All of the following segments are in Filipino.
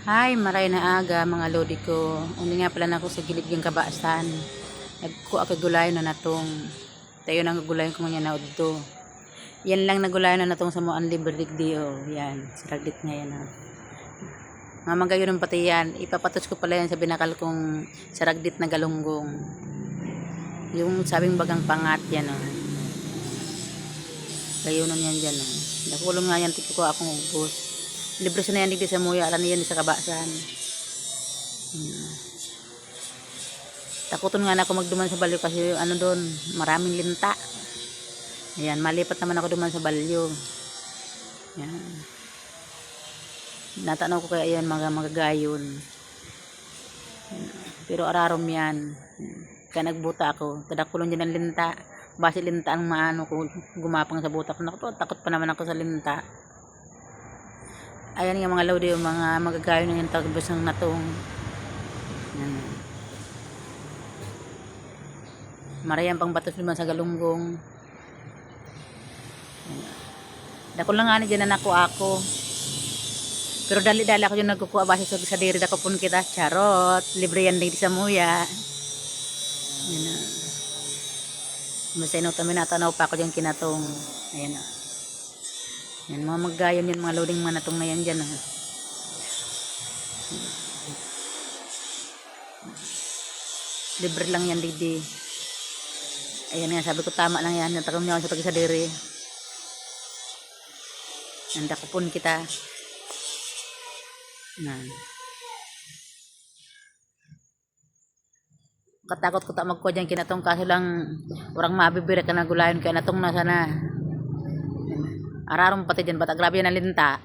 Hi, maray na aga mga lodi ko. Uni nga pala na ako sa gilid yung kabaasan. Nagkuha ka gulayo na natong. Tayo nang gulayo ko mga na udto. Yan lang nagulayo na natong sa mga libre dio. Yan, saragdit nga yan. Mamagayo ng pati yan. Ipapatos ko pala yan sa binakal kong saragdit na galunggong. Yung sabing bagang pangat yan. Gayunan yan dyan. Nakulong nga yan, tiko ko akong ubos. Libre sa na yan digdi sa muya, alam niyan sa kabasan. Takuton nga na ako magduman sa balyo kasi ano doon, maraming linta. Ayan, malipat naman ako duman sa balyo. Ayan. Natanaw ko kaya yan mga magagayon. Pero ararom yan. Kaya nagbuta ako. Tadakulong dyan ang linta. Base linta ang maano ko gumapang sa buta ko. Takot pa naman ako sa linta. Ayan yung mga lodi, yung mga magagayon na yung tagbas ng natong. Marayang pang batos naman sa galunggong. Dako lang nga dyan na naku ako. Pero dali-dali ako yung nagkukuha base sa diri. Dako pun kita. Charot. Libre yan din sa muya. Ayan na. Basta inutamin natanaw pa ako dyan kinatong. Ayan na. Yan, mga maggayon yan, mga loading mga natong na yan dyan. Libre lang yan, didi. Ayan nga, sabi ko tama lang yan. Natagam niya ako sa pag-isadiri. Nanda ko pun kita. Yan. Katakot ko ta magkuha dyan kinatong kaso lang orang mabibira ka na gulayon kaya natong na sana. Ararom pati dyan, bata grabe yan ang linta.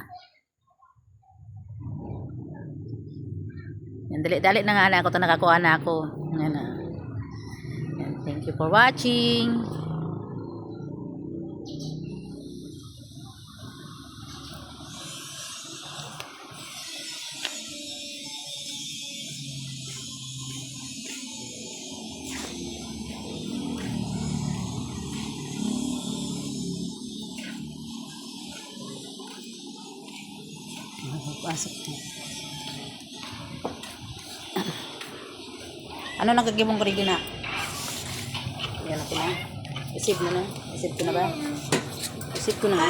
Yan, dali-dali na nga na ako ito nakakuha na ako. Yan na. Yan, thank you for watching. Pasok na. Ano nagkagibong ko rin na? Yan ako na. Isip na na. Isip ko na ba? Isip ko na.